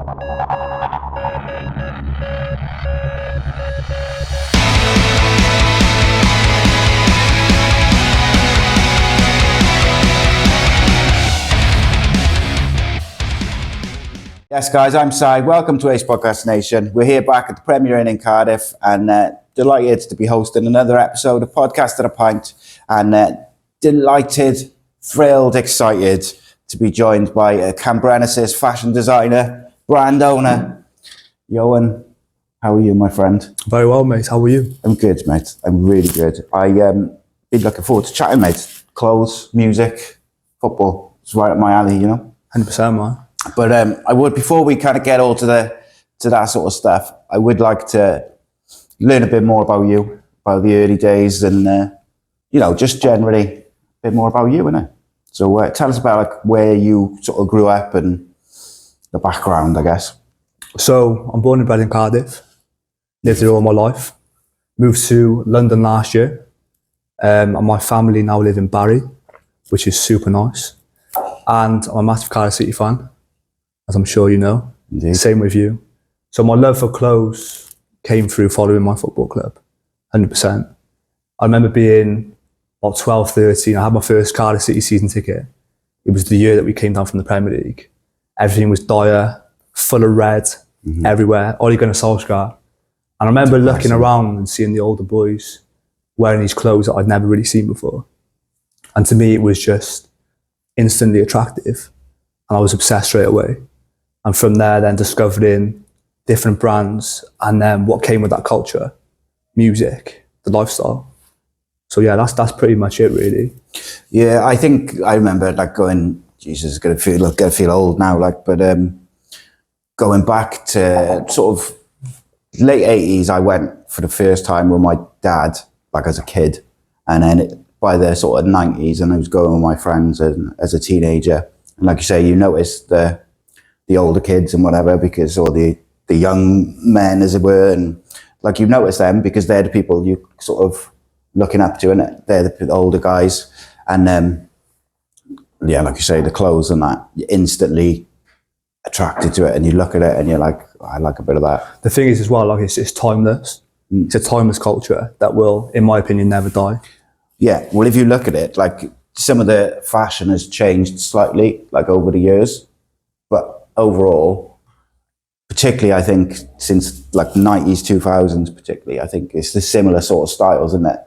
Yes, guys, I'm Si. Welcome to Ace Podcast Nation. We're here back at the Premier Inn in Cardiff and delighted to be hosting another episode of Podcast at a Pint, and delighted, thrilled, excited to be joined by a Cambrensis fashion designer, brand owner, Ioan. How are you, my friend? Very well, mate. How are you? I'm good, mate. I'm really good. Been looking forward to chatting, mate. Clothes, music, football. It's right up my alley, you know? 100%, man. But I would, before we kind of get all to that sort of stuff, I would like to learn a bit more about you, about the early days, and just generally a bit more about you, innit? So tell us about like where you sort of grew up and the background, I guess. So I'm born and bred in Cardiff. Lived here all my life. Moved to London last year, and my family now live in Barry, which is super nice. And I'm a massive Cardiff City fan, as I'm sure you know. Indeed. Same with you. So my love for clothes came through following my football club, 100%. I remember being about 12, 13. I had my first Cardiff City season ticket. It was the year that we came down from the Premier League. Everything was dire, full of red, everywhere. Ole Gunnar Solskjaer. And I remember looking around and seeing the older boys wearing these clothes that I'd never really seen before. And to me, it was just instantly attractive. And I was obsessed straight away. And from there, then discovering different brands and then what came with that culture, music, the lifestyle. So yeah, that's pretty much it, really. Yeah, I think I remember like going, Jesus, gonna feel old now, like, but going back to sort of late 80s, I went for the first time with my dad, like as a kid, and then by the sort of 90s, and I was going with my friends as a teenager. And like you say, you notice the older kids and whatever, because, or the young men, as it were, and like you notice them because they're the people you sort of looking up to, and they're the older guys. And yeah, like you say, the clothes and that, you're instantly attracted to it, and you look at it and you're like, oh, I like a bit of that. The thing is as well, like it's timeless. It's a timeless culture that will, in my opinion, never die. Yeah, well, if you look at it, like some of the fashion has changed slightly, like over the years, but overall, particularly I think since like 90s, 2000s particularly, I think it's the similar sort of styles, isn't it?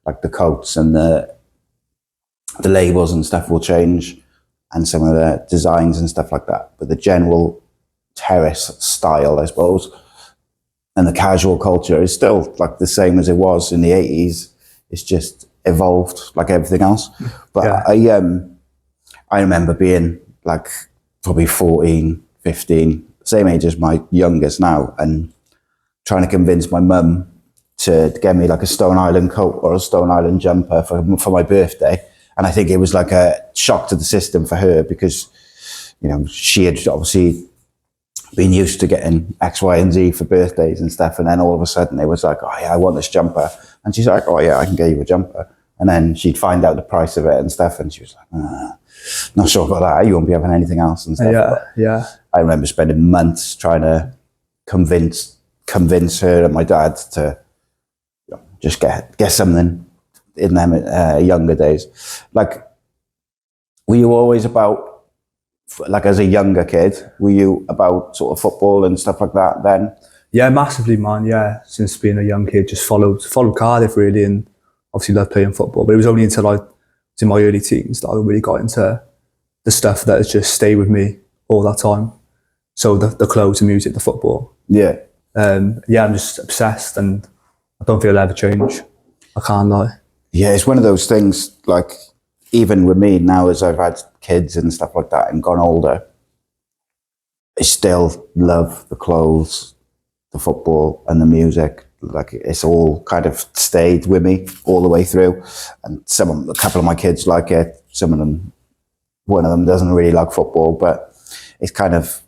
Like the coats and the labels and stuff will change, and some of the designs and stuff like that. But the general Terrace style, I suppose, and the casual culture is still like the same as it was in the 80s. It's just evolved like everything else. But yeah. I remember being like probably 14, 15, same age as my youngest now, and trying to convince my mum to get me like a Stone Island coat or a Stone Island jumper for my birthday. And I think it was like a shock to the system for her, because, you know, she had obviously been used to getting X, Y, and Z for birthdays and stuff. And then all of a sudden it was like, oh yeah, I want this jumper. And she's like, oh yeah, I can get you a jumper. And then she'd find out the price of it and stuff. And she was like, not sure about that. You won't be having anything else and stuff. Yeah. I remember spending months trying to convince her and my dad to just get something in them younger days. Like, were you always about, like as a younger kid, were you about sort of football and stuff like that then? Yeah, massively, man. Yeah, since being a young kid, just followed Cardiff really, and obviously loved playing football. But it was only until I was in my early teens that I really got into the stuff that has just stayed with me all that time. So the clothes, the music, the football. Yeah. Yeah, I'm just obsessed, and I don't think it'll ever change. I can't lie. Yeah, it's one of those things, like, even with me now, as I've had kids and stuff like that and gone older, I still love the clothes, the football and the music. Like, it's all kind of stayed with me all the way through. And a couple of my kids like it. One of them doesn't really like football, but it's kind of,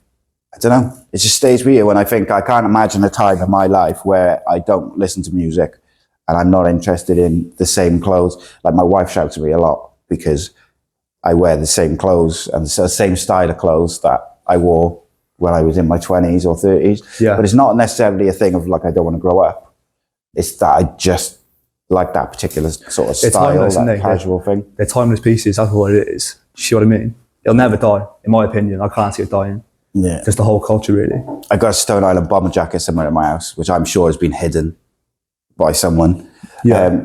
I don't know, it just stays with you. And I think I can't imagine a time in my life where I don't listen to music and I'm not interested in the same clothes. Like, my wife shouts at me a lot because I wear the same clothes and the same style of clothes that I wore when I was in my 20s or 30s. Yeah. But it's not necessarily a thing of like, I don't want to grow up. It's that I just like that particular sort of style, that casual thing. They're timeless pieces, that's what it is. You see what I mean? It'll never die, in my opinion. I can't see it dying. Yeah. Just the whole culture, really. I got a Stone Island bomber jacket somewhere in my house, which I'm sure has been hidden by someone. Yeah.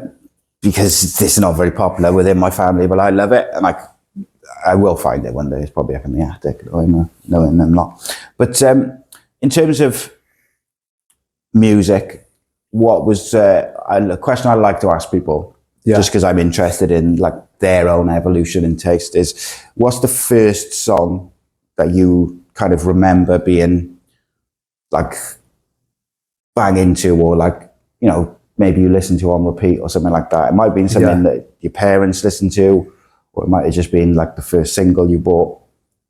Because it's not very popular within my family, but I love it. And I will find it one day. It's probably up in the attic. I'm knowing I'm not. But in terms of music, what was a question I like to ask people, just because I'm interested in like their own evolution and taste, is what's the first song that you kind of remember being like bang into, or like, you know, maybe you listen to on repeat or something like that? It might have been something that your parents listened to, or it might have just been like the first single you bought.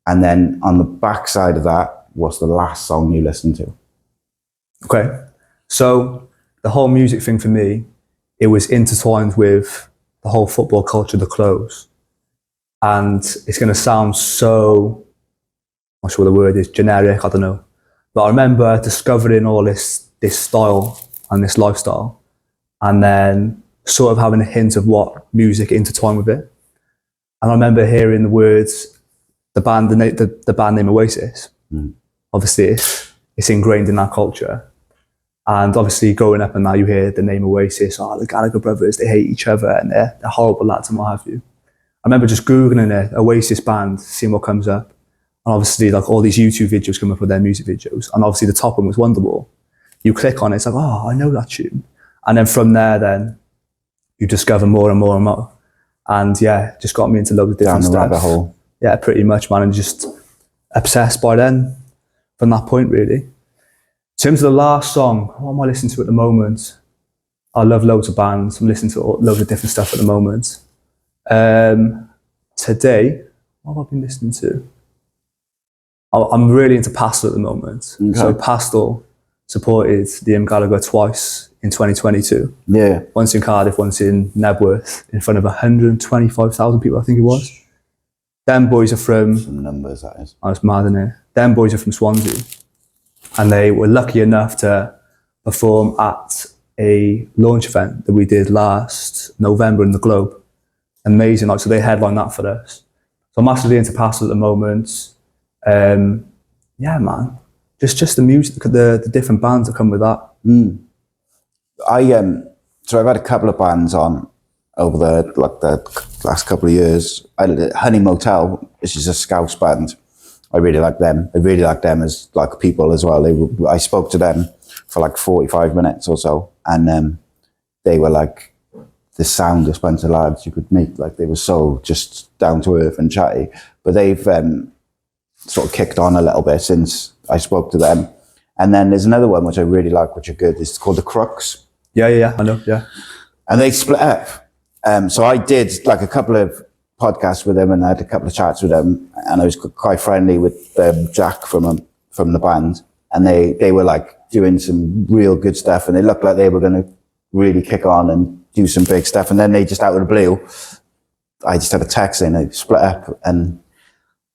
And then on the backside of that, what's the last song you listened to? Okay. So the whole music thing for me, it was intertwined with the whole football culture, the clothes. And it's going to sound so, I'm not sure what the word is, generic, I don't know. But I remember discovering all this style and this lifestyle, and then sort of having a hint of what music intertwined with it. And I remember hearing the words, the band name Oasis. Obviously it's ingrained in that culture. And obviously growing up and now you hear the name Oasis, the Gallagher brothers, they hate each other and they're horrible lads and what have you. I remember just Googling it, Oasis band, seeing what comes up. And obviously like all these YouTube videos come up with their music videos. And obviously the top one was Wonderwall. You click on it, it's like, oh, I know that tune. And then from there then, you discover more and more and more. And yeah, just got me into loads of different stuff. Down the rabbit hole. Yeah, pretty much, man. And just obsessed by then, from that point really. In terms of the last song, what am I listening to at the moment? I love loads of bands. I'm listening to loads of different stuff at the moment. Today, what have I been listening to? I'm really into Pastel at the moment. Okay. So Pastel supported Liam Gallagher twice in 2022. Yeah. Once in Cardiff, once in Nebworth, in front of 125,000 people, I think it was. Them boys are from... Some numbers, that is. I was mad in it. Them boys are from Swansea. And they were lucky enough to perform at a launch event that we did last November in the Globe. Amazing, like, so they headlined that for us. So I'm massively into Pastel at the moment. Yeah, man. Just the music, the different bands that come with that. So I've had a couple of bands on over the last couple of years. Honey Motel, which is a Scouse band. I really like them. I really like them as like people as well. I spoke to them for like 45 minutes or so, and they were like the soundest bunch of lads you could meet. Like they were so just down to earth and chatty. But they've sort of kicked on a little bit since I spoke to them. And then there's another one which I really like, which are good. It's called The Crooks. Yeah, I know, yeah. And they split up. So I did like a couple of podcasts with them and I had a couple of chats with them, and I was quite friendly with Jack from the band, and they were like doing some real good stuff, and they looked like they were going to really kick on and do some big stuff. And then they just out of the blue, I just had a text saying they split up, and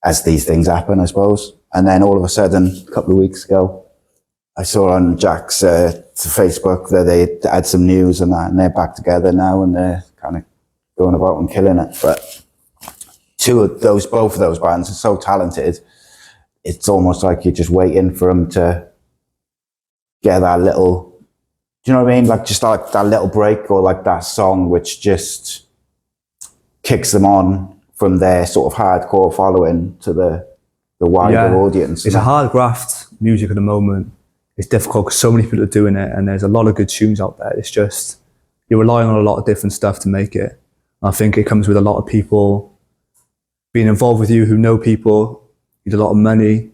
as these things happen, I suppose. And then all of a sudden, a couple of weeks ago, I saw on Jack's Facebook that they had some news and that, and they're back together now, and they're kind of going about and killing it. But both of those bands are so talented. It's almost like you're just waiting for them to get that little, do you know what I mean? Like just like that little break, or like that song which just kicks them on from their sort of hardcore following to the wider audience. It's a hard graft, music at the moment. It's difficult because so many people are doing it, and there's a lot of good tunes out there. It's just, you're relying on a lot of different stuff to make it. And I think it comes with a lot of people being involved with you who know people, need a lot of money,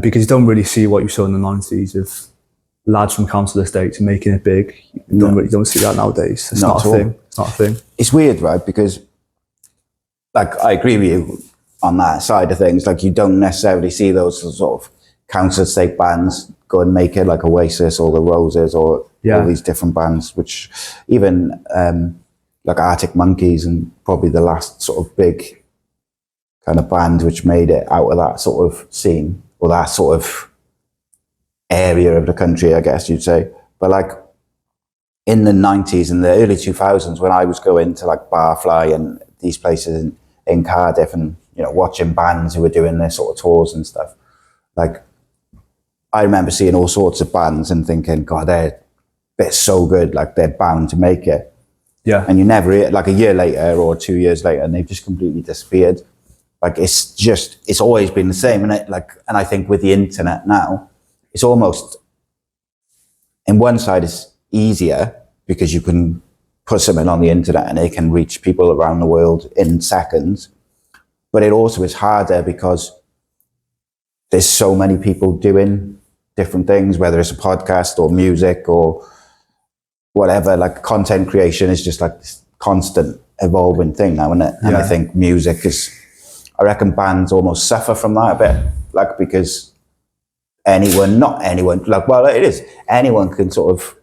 because you don't really see what you saw in the 90s of lads from council estates making it big. You don't see that nowadays. It's not a thing. It's not a thing. It's weird, right? Because like I agree with you on that side of things. Like you don't necessarily see those sort of council estate bands go and make it, like Oasis or the Roses or all these different bands, which even like Arctic Monkeys, and probably the last sort of big kind of band which made it out of that sort of scene. or that sort of area of the country, I guess you'd say. But like in the 90s and the early 2000s, when I was going to like Barfly and these places in Cardiff and, you know, watching bands who were doing their sort of tours and stuff, like I remember seeing all sorts of bands and thinking, God, they're so good, like they're bound to make it. Yeah. And you never hear, like a year later or 2 years later, and they've just completely disappeared. Like it's always been the same. And and I think with the internet now, it's almost, in one side it's easier because you can put something on the internet and it can reach people around the world in seconds. But it also is harder because there's so many people doing different things, whether it's a podcast or music or whatever. Like content creation is just like this constant evolving thing now, isn't it? And I think music I reckon bands almost suffer from that a bit, like because not anyone, like, well, it is, anyone can sort of,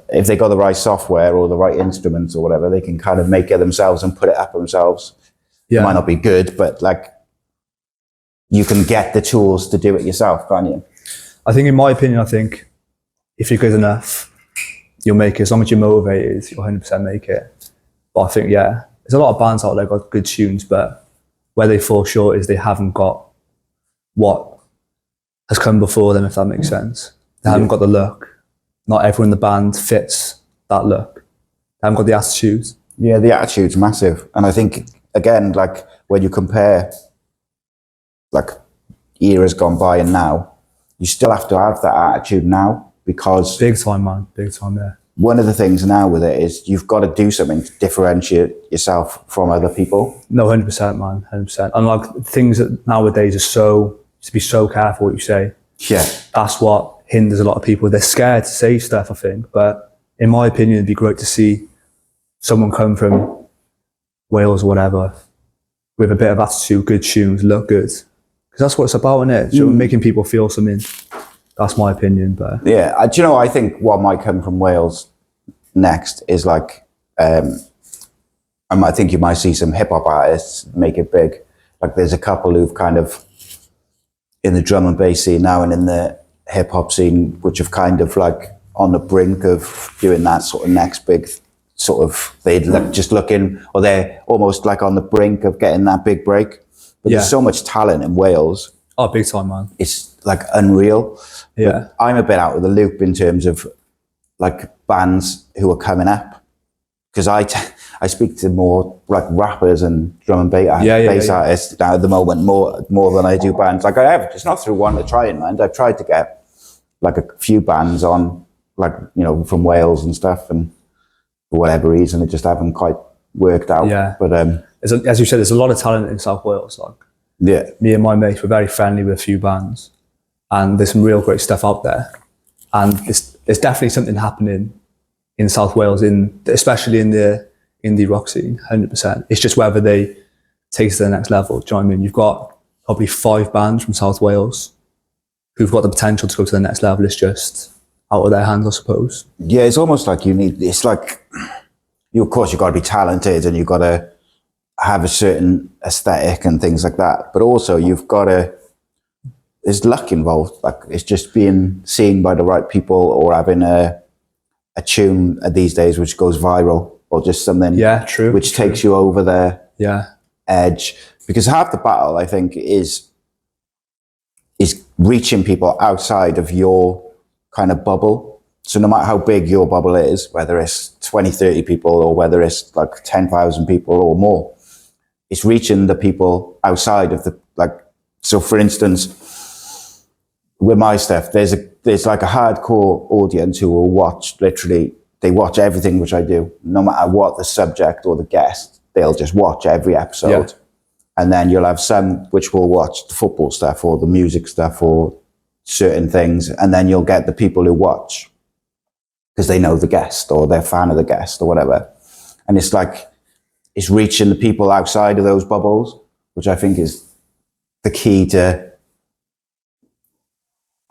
if they got the right software or the right instruments or whatever, they can kind of make it themselves and put it up themselves. It might not be good, but like you can get the tools to do it yourself, can't you? I think, in my opinion, if you're good enough, you'll make it. As long as you're motivated, you'll 100% make it. But I think, there's a lot of bands out there got good tunes, but where they fall short is they haven't got what has come before them, if that makes sense. They haven't got the look. Not everyone in the band fits that look. They haven't got the attitude. Yeah, the attitude's massive. And I think, again, like when you compare like eras gone by and now, you still have to have that attitude now, because big time, man, big time. Yeah. One of the things now with it is you've got to do something to differentiate yourself from other people. No, 100%, man, 100%. And like things that nowadays are to be so careful what you say. Yeah. That's what hinders a lot of people. They're scared to say stuff, I think. But in my opinion, it'd be great to see someone come from Wales or whatever with a bit of attitude, good tunes, look good. Because that's what it's about, isn't it? So making people feel something. That's my opinion. But yeah, do you know, I think what might come from Wales next is like, I think you might see some hip hop artists make it big. Like there's a couple who've kind of, in the drum and bass scene now and in the hip hop scene, which have kind of like on the brink of doing that sort of next big sort of, just looking, or they're almost like on the brink of getting that big break. But there's so much talent in Wales. Oh, big time, man. It's like unreal. Yeah. But I'm a bit out of the loop in terms of like bands who are coming up. Because I speak to more like rappers and drum and bass artists now at the moment, more than I do bands. Like I have, it's not through wanting to try in mind. I've tried to get like a few bands on, like, you know, from Wales and stuff, and for whatever reason, it just haven't quite worked out. Yeah. But as you said, there's a lot of talent in South Wales. Like, yeah, me and my mates were very friendly with a few bands, and there's some real great stuff out there. And there's definitely something happening in South Wales, especially in the indie rock scene, 100%. It's just whether they take it to the next level. Do you know what I mean? You've got probably 5 bands from South Wales who've got the potential to go to the next level. It's just out of their hands, I suppose. Yeah, it's almost like it's like, of course, you've got to be talented and you've got to have a certain aesthetic and things like that. But also you've got to, there's luck involved. Like it's just being seen by the right people, or having a tune these days which goes viral, or just something which takes you over the edge. Because half the battle, I think, is reaching people outside of your kind of bubble. So no matter how big your bubble is, whether it's 20, 30 people or whether it's like 10,000 people or more, it's reaching the people outside of the, like, so for instance, with my stuff, there's like a hardcore audience who will watch, literally, they watch everything which I do, no matter what the subject or the guest, they'll just watch every episode. Yeah. And then you'll have some which will watch the football stuff or the music stuff or certain things. And then you'll get the people who watch because they know the guest or they're a fan of the guest or whatever. And it's like, it's reaching the people outside of those bubbles, which I think is the key to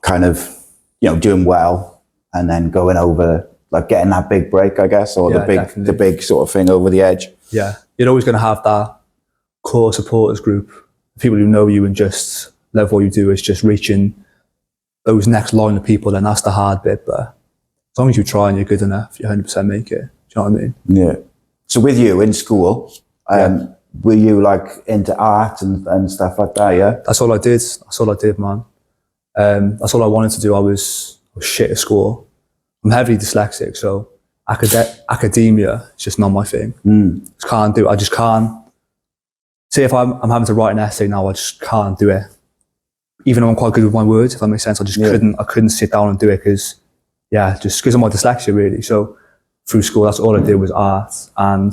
kind of, you know, doing well and then going over, like getting that big break, I guess, or the big sort of thing over the edge. Yeah. You're always going to have that core supporters group, people who know you and just love what you do, it's just reaching those next line of people, and that's the hard bit. But as long as you try and you're good enough, you 100% make it. Do you know what I mean? Yeah. So with you in school, were you like into art and stuff like that? Yeah. That's all I did. That's all I did, man. That's all I wanted to do. I was shit at school. I'm heavily dyslexic, so academia is just not my thing. Just can't do it. I just can't. Say if I'm having to write an essay now, I just can't do it. Even though I'm quite good with my words, if that makes sense, I just couldn't sit down and do it because of my dyslexia, really. So through school, that's all I did was art. And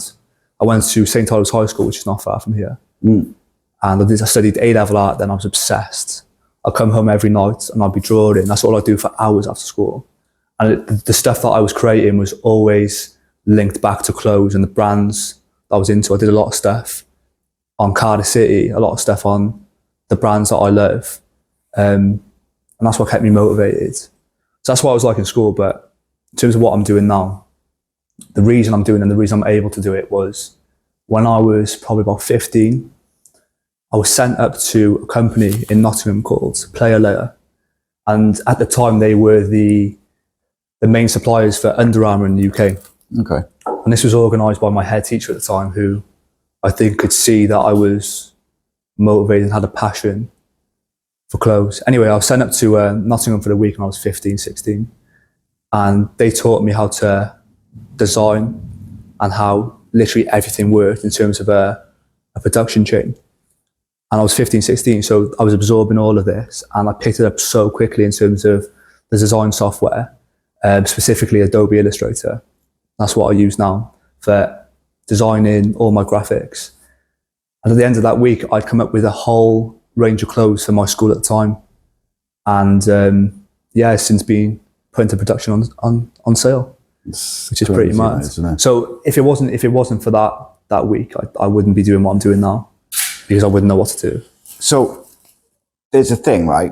I went to St. Ives High School, which is not far from here. And I studied A-level art, then I was obsessed. I'd come home every night and I'd be drawing. That's all I do for hours after school. And the stuff that I was creating was always linked back to clothes and the brands that I was into. I did a lot of stuff on Cardiff City, a lot of stuff on the brands that I love. And that's what kept me motivated. So that's what I was like in school. But in terms of what I'm doing now, the reason I'm doing it and the reason I'm able to do it was when I was probably about 15, I was sent up to a company in Nottingham called Player Layer. And at the time, they were the main suppliers for Under Armour in the UK. Okay. And this was organised by my head teacher at the time, who I think could see that I was motivated and had a passion for clothes. Anyway, I was sent up to Nottingham for the week when I was 15, 16. And they taught me how to design and how literally everything worked in terms of a production chain. And I was 15, 16, so I was absorbing all of this and I picked it up so quickly in terms of the design software, specifically Adobe Illustrator. That's what I use now for designing all my graphics. And at the end of that week, I'd come up with a whole range of clothes for my school at the time. And it's since been put into production on sale, which is pretty mad. So if it wasn't for that week, I wouldn't be doing what I'm doing now because I wouldn't know what to do. So there's a thing, right,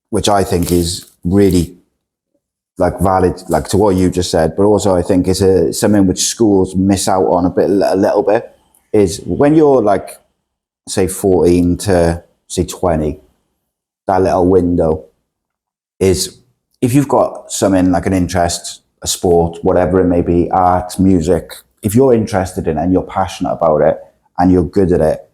which I think is really like valid, like to what you just said, but also I think is something which schools miss out on a little bit, is when you're like, say 14 to say 20, that little window is if you've got something like an interest, a sport, whatever it may be, art, music, if you're interested in it and you're passionate about it and you're good at it,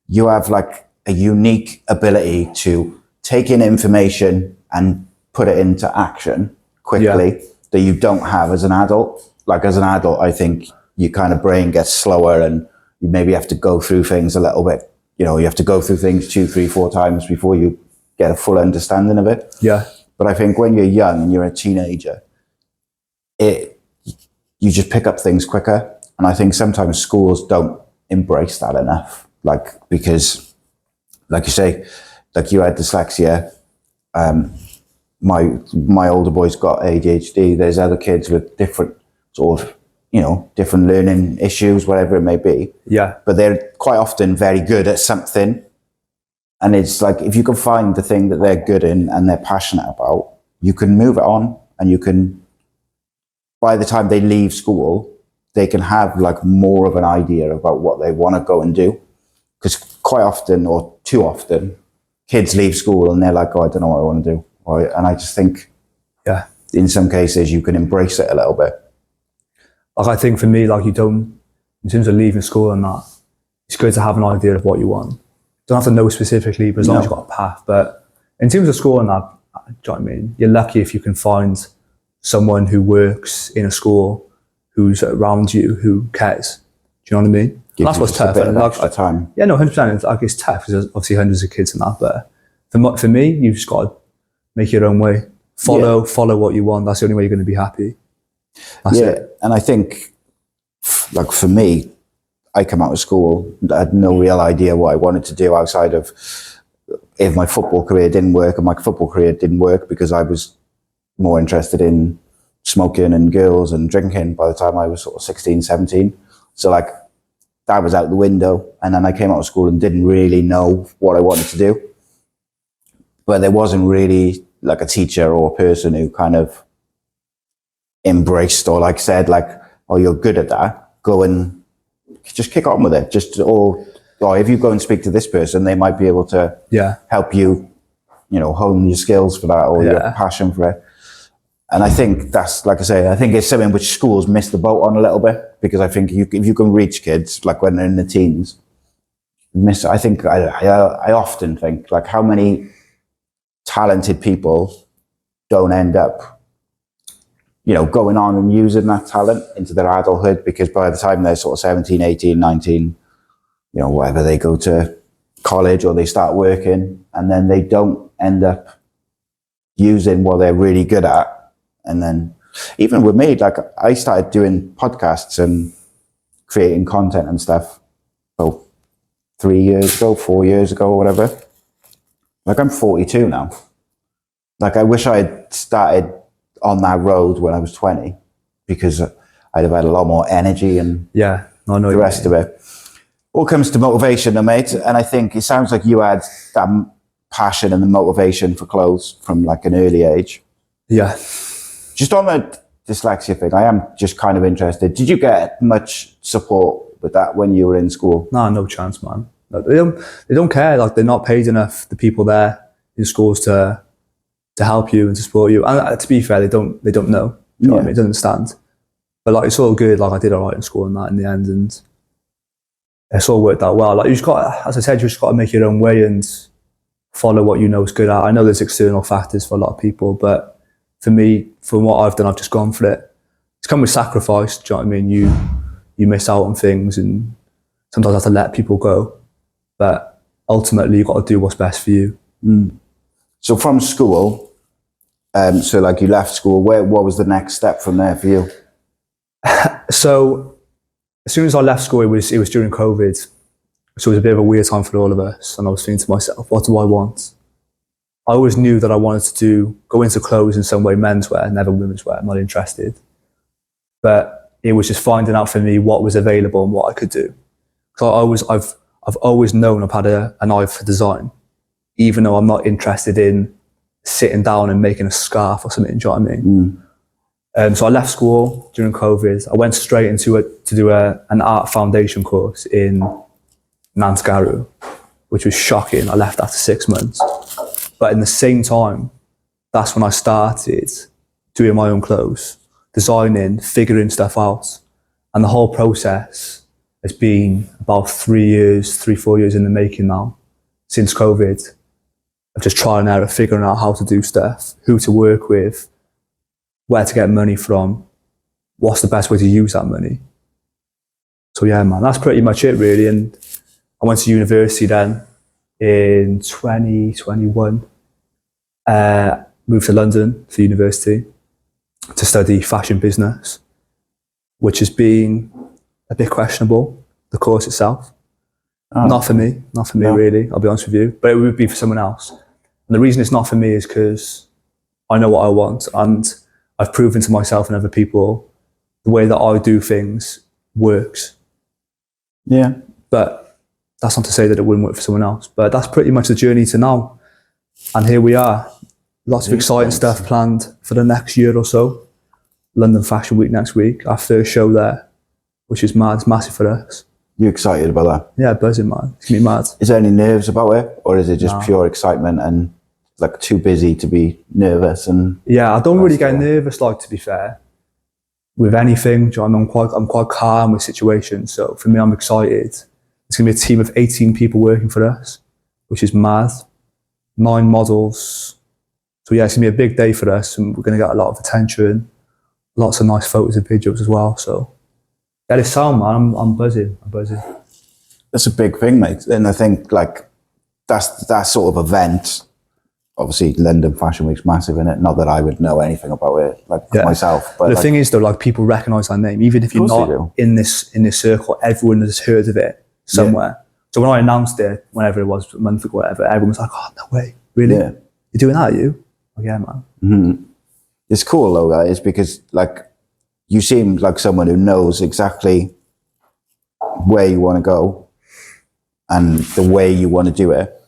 you have like a unique ability to take in information and put it into action quickly that you don't have as an adult. Like as an adult, I think your kind of brain gets slower and you maybe have to go through things a little bit. You know, you have to go through things 2, 3, 4 times before you get a full understanding of it. Yeah. But I think when you're young and you're a teenager, you just pick up things quicker. And I think sometimes schools don't embrace that enough. Like, because like you say, like you had dyslexia, my older boy's got ADHD. There's other kids with different sort of, different learning issues, whatever it may be. Yeah. But they're quite often very good at something. And it's like, if you can find the thing that they're good in and they're passionate about, you can move it on and you can, by the time they leave school, they can have like more of an idea about what they want to go and do. Because quite often, or too often, kids leave school and they're like, oh, I don't know what I want to do. And I just think, in some cases, you can embrace it a little bit. Like, I think for me, like, in terms of leaving school and that, it's good to have an idea of what you want. You don't have to know specifically, but as long as you've got a path. But in terms of school and that, do you know what I mean? You're lucky if you can find someone who works in a school who's around you, who cares. Do you know what I mean? And that's what's tough. And like, time. Yeah, no, 100%. It's tough because there's obviously hundreds of kids and that. But for me, you've just got to make your own way. Follow what you want. That's the only way you're going to be happy. That's it. And I think, like for me, I come out of school, I had no real idea what I wanted to do outside of if my football career didn't work, and my football career didn't work because I was more interested in smoking and girls and drinking by the time I was sort of 16, 17. So like that was out the window. And then I came out of school and didn't really know what I wanted to do. But there wasn't really like a teacher or a person who kind of embraced or like said like, oh, you're good at that. Go and just kick on with it. or if you go and speak to this person, they might be able to help you, hone your skills for that or your passion for it. And I think that's, like I say, I think it's something which schools miss the boat on a little bit, because I think if you can reach kids, like when they're in the teens, I often think, like, how many talented people don't end up, going on and using that talent into their adulthood, because by the time they're sort of 17, 18, 19, whatever, they go to college or they start working, and then they don't end up using what they're really good at. And then even with me, like, I started doing podcasts and creating content and stuff 3 years ago, 4 years ago, or whatever. Like, I'm 42 now. Like, I wish I had started on that road when I was 20, because I'd have had a lot more energy and the rest of it. All comes to motivation, though, mate. And I think it sounds like you had that passion and the motivation for clothes from like an early age. Yeah. Just on the dyslexia thing, I am just kind of interested. Did you get much support with that when you were in school? No chance, man. They don't care. Like, they're not paid enough, the people there in schools, to help you and to support you. And to be fair, they don't know. You know what I mean? They don't understand. But like, it's all good. Like, I did all right in school and that in the end, and it's all worked out well. Like, you just got, as I said, you just got to make your own way and follow what you know is good at. I know there's external factors for a lot of people, but for me, from what I've done, I've just gone for it. It's come with sacrifice. Do you know what I mean? You miss out on things, and sometimes have to let people go. But ultimately, you've got to do what's best for you. So from school, so like you left school, what was the next step from there for you? So as soon as I left school, it was during COVID. So it was a bit of a weird time for all of us. And I was thinking to myself, what do I want? I always knew that I wanted to go into clothes in some way, menswear, never women's wear. I'm not interested. But it was just finding out for me what was available and what I could do. Because I've always known I've had an eye for design, even though I'm not interested in sitting down and making a scarf or something. Do you know what I mean? So I left school during COVID. I went straight into to do an art foundation course in Nanskaru, which was shocking. I left after 6 months. But in the same time, that's when I started doing my own clothes, designing, figuring stuff out. And the whole process has been about 4 years in the making now, since COVID. Of just trying out, figuring out how to do stuff, who to work with, where to get money from, what's the best way to use that money. So yeah, man, that's pretty much it, really. And I went to university then in 2021. Moved to London for university to study fashion business, which has been a bit questionable, the course itself. Not for me, really, I'll be honest with you, but it would be for someone else. And the reason it's not for me is because I know what I want, and I've proven to myself and other people the way that I do things works. Yeah. But that's not to say that it wouldn't work for someone else. But that's pretty much the journey to now. And here we are. Lots of exciting stuff planned for the next year or so. London Fashion Week next week, our first show there, which is mad. It's massive for us. You excited about that? Yeah, buzzing, man. It's going to be mad. Is there any nerves about it? Or is it just pure excitement and like too busy to be nervous? And yeah, I don't really get nervous, like, to be fair, with anything. Do you know what I mean? I'm quite calm with situations. So for me, I'm excited. It's going to be a team of 18 people working for us, which is mad. 9 models. So yeah, it's going to be a big day for us, and we're going to get a lot of attention, lots of nice photos and videos as well. So yeah, it's sound, man. I'm buzzing. That's a big thing, mate. And I think like that's that sort of event. Obviously, London Fashion Week's massive in it. Not that I would know anything about it, myself. But the thing is, though, like, people recognise our name, even if you're not in this circle. Everyone has heard of it somewhere. Yeah. So when I announced it, whenever it was, a month ago, whatever, everyone was like, "Oh, no way, really? Yeah. You're doing that, are you?" Oh, yeah, man. Mm-hmm. It's cool though, guys, because like you seem like someone who knows exactly where you want to go and the way you want to do it.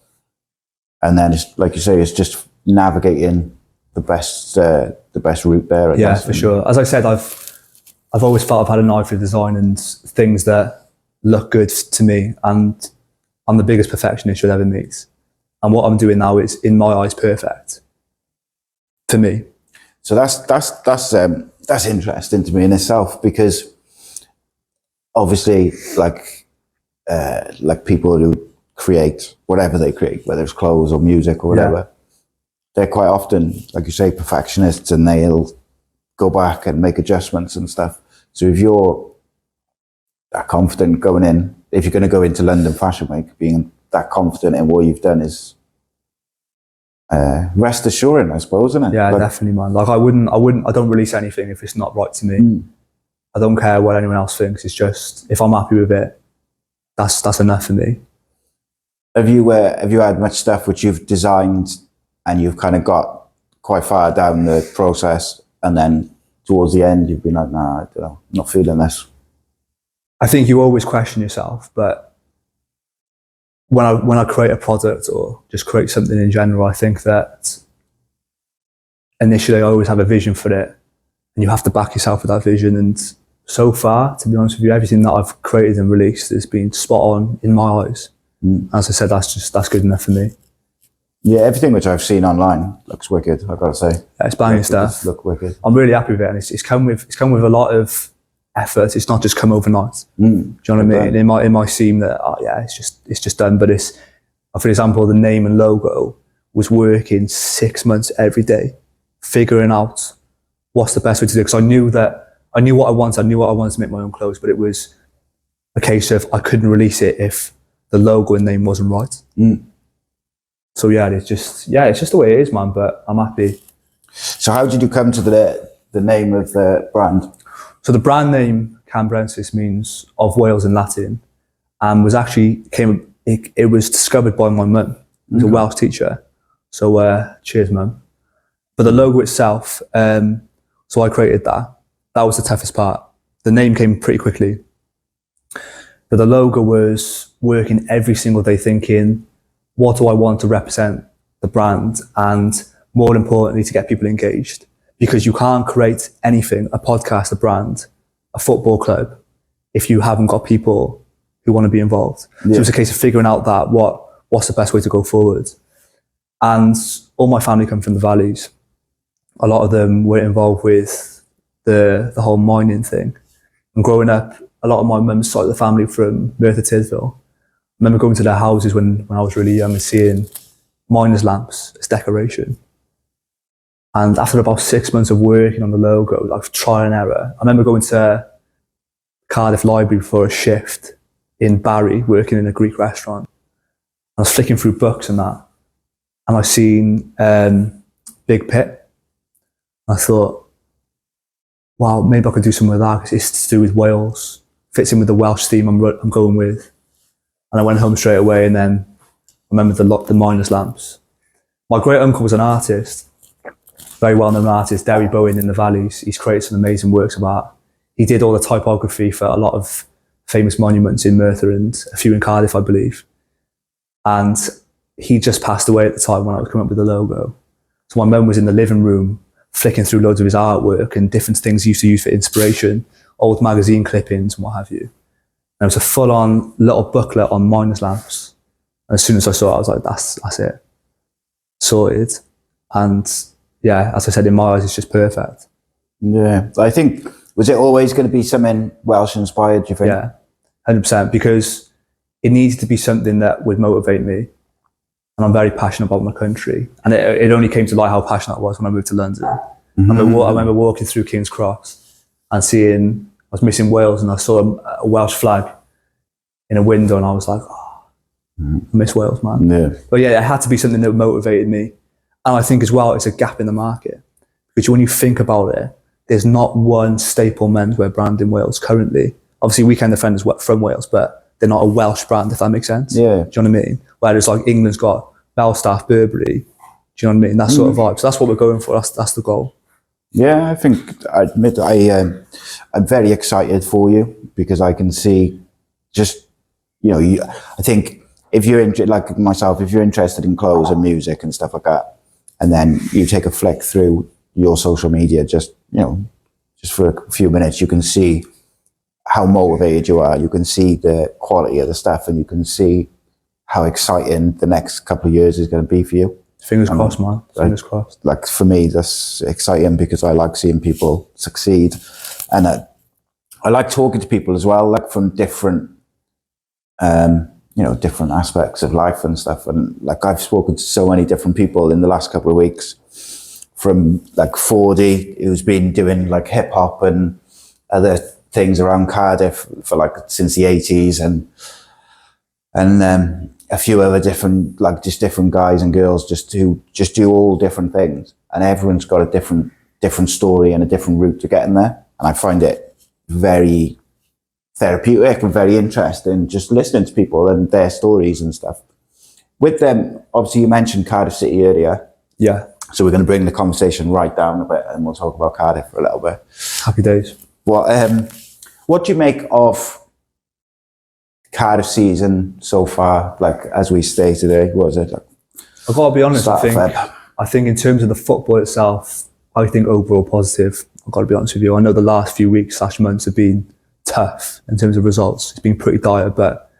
And then it's like you say, it's just navigating the best route there. I guess. For sure. As I said, I've always felt I've had an eye for design and things that look good to me, and I'm the biggest perfectionist you'll ever meet. And what I'm doing now is, in my eyes, perfect for me. So that's interesting to me in itself, because obviously, like people who create whatever they create, whether it's clothes or music or whatever, they're quite often, like you say, perfectionists, and they'll go back and make adjustments and stuff. So if you're that confident going in, if you're going to go into London Fashion Week, being that confident in what you've done is rest assuring, I suppose, isn't it? Yeah, definitely, man. Like I don't release anything if it's not right to me. I don't care what anyone else thinks. It's just, if I'm happy with it, that's enough for me. Have you had much stuff which you've designed and you've kind of got quite far down the process, and then towards the end you've been like, nah, I don't know, not feeling this? I think you always question yourself, but when I create a product or just create something in general, I think that initially I always have a vision for it, and you have to back yourself with that vision. And so far, to be honest with you, everything that I've created and released has been spot on in my eyes. As I said, that's good enough for me. Yeah, everything which I've seen online looks wicked, I've got to say. Yeah, it's banging stuff. Look wicked. I'm really happy with it, and it's come with a lot of effort. It's not just come overnight. Do you know what I mean? It might seem that it's just done, but it's, for example, the name and logo was working 6 months every day, figuring out what's the best way to do it. Because I knew what I wanted. I knew what I wanted to make my own clothes, but it was a case of I couldn't release it if the logo and name wasn't right. So yeah, it's just the way it is, man. But I'm happy. So how did you come to the name of the brand? So the brand name Cambrensis means of Wales in Latin, and it was discovered by my mum, who's a Welsh teacher. So cheers, mum. But the logo itself, so I created that. That was the toughest part. The name came pretty quickly. But the logo was working every single day, thinking, what do I want to represent the brand? And more importantly, to get people engaged. Because you can't create anything, a podcast, a brand, a football club, if you haven't got people who want to be involved. Yeah. So it's a case of figuring out that what's the best way to go forward. And all my family come from the valleys. A lot of them were involved with the whole mining thing. And growing up, a lot of my mum's side of the family from Merthyr Tydfil. I remember going to their houses when I was really young and seeing miners' lamps as decoration. And after about 6 months of working on the logo, like trial and error, I remember going to Cardiff Library for a shift in Barry, working in a Greek restaurant. I was flicking through books and that, and I seen Big Pit. I thought, wow, maybe I could do something with that, because it's to do with Wales. Fits in with the Welsh theme I'm going with. And I went home straight away, and then I remembered the miners' lamps. My great uncle was an artist, very well-known artist, Derry Bowen in the Valleys. He's created some amazing works of art. He did all the typography for a lot of famous monuments in Merthyr and a few in Cardiff, I believe. And he just passed away at the time when I was coming up with the logo. So my mum was in the living room flicking through loads of his artwork and different things he used to use for inspiration, old magazine clippings and what have you. And it was a full-on little booklet on miners' lamps. And as soon as I saw it, I was like, that's it. Sorted. And yeah, as I said, in my eyes, it's just perfect. Yeah, I think, was it always going to be something Welsh inspired, do you think? Yeah, 100%, because it needed to be something that would motivate me. And I'm very passionate about my country. And it only came to light how passionate I was when I moved to London. I remember walking through King's Cross and seeing, I was missing Wales, and I saw a Welsh flag in a window, and I was like, oh, I miss Wales, man. Yeah. But yeah, it had to be something that motivated me. And I think as well, it's a gap in the market. Because when you think about it, there's not one staple menswear brand in Wales currently. Obviously, Weekend Defenders from Wales, but they're not a Welsh brand, if that makes sense. Yeah. Do you know what I mean? Whereas like England's got Belstaff, Burberry. Do you know what I mean? That sort of vibe. So that's what we're going for. That's the goal. Yeah, I think, I admit, I'm very excited for you, because I can see just, I think if you're like myself, if you're interested in clothes and music and stuff like that, and then you take a flick through your social media, just for a few minutes, you can see how motivated you are. You can see the quality of the stuff, and you can see how exciting the next couple of years is going to be for you. Fingers crossed, man. Fingers crossed. Like for me, that's exciting because I like seeing people succeed, and I like talking to people as well, like from different, different aspects of life and stuff. And like I've spoken to so many different people in the last couple of weeks, from like 40 who's been doing like hip hop and other things around Cardiff for like since the 80s, and a few other different, like just different guys and girls just do all different things, and everyone's got a different story and a different route to getting there. And I find it very therapeutic and very interesting just listening to people and their stories and stuff. With them, obviously you mentioned Cardiff City earlier. Yeah. So we're going to bring the conversation right down a bit and we'll talk about Cardiff for a little bit. Happy days. What do you make of Cardiff season so far? Like as we stay today, what is it? Like, I've got to be honest, I think in terms of the football itself, I think overall positive. I've got to be honest with you. I know the last few weeks / months have been tough in terms of results. It's been pretty dire, but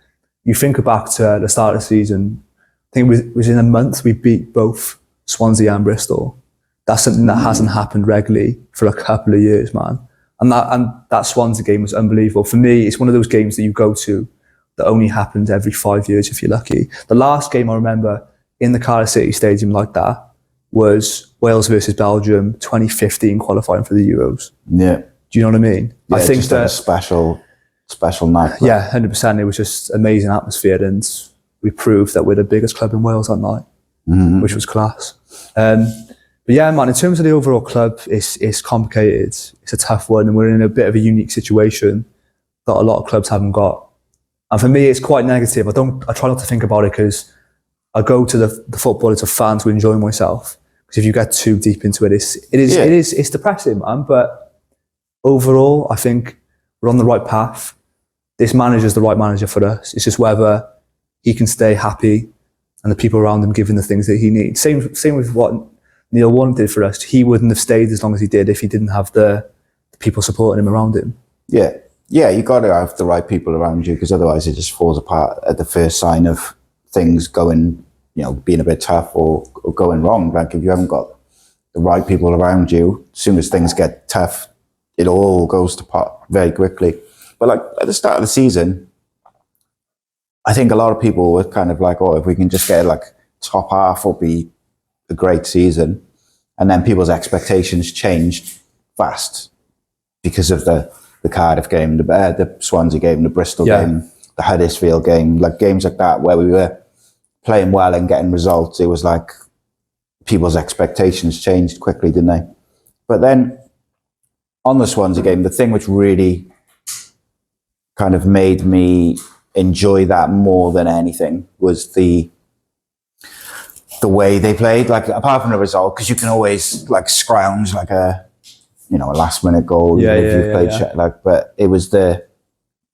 you think back to the start of the season, I think it was in a month we beat both Swansea and Bristol. That's something that hasn't happened regularly for a couple of years, man. And that Swansea game was unbelievable. For me, it's one of those games that you go to that only happens every 5 years if you're lucky. The last game I remember in the Cardiff City Stadium like that was Wales versus Belgium 2015 qualifying for the Euros. Yeah. Do you know what I mean? Yeah, I think just a special night. Yeah, 100%. It was just amazing atmosphere, and we proved that we're the biggest club in Wales that night, which was class. But yeah, man, in terms of the overall club, it's complicated. It's a tough one, and we're in a bit of a unique situation that a lot of clubs haven't got. And for me, it's quite negative. I try not to think about it because I go to the football as a fan to enjoy myself. Because if you get too deep into it, it's depressing, man. But overall, I think we're on the right path. This manager's the right manager for us. It's just whether he can stay happy and the people around him give him the things that he needs. Same with what Neil Warren did for us. He wouldn't have stayed as long as he did if he didn't have the people supporting him around him. Yeah, you got to have the right people around you because otherwise it just falls apart at the first sign of things going, being a bit tough or going wrong. Like if you haven't got the right people around you, as soon as things get tough, it all goes to pot very quickly. But like at the start of the season, I think a lot of people were kind of like, oh, if we can just get like top half, will be a great season. And then people's expectations changed fast because of the Cardiff game, the Swansea game, the Bristol game, the Huddersfield game, like games like that where we were playing well and getting results. It was like people's expectations changed quickly, didn't they? But then on the Swansea game, the thing which really kind of made me enjoy that more than anything was the way they played. Like apart from the result, because you can always like scrounge like a last minute goal if you've played shit. Like, but it was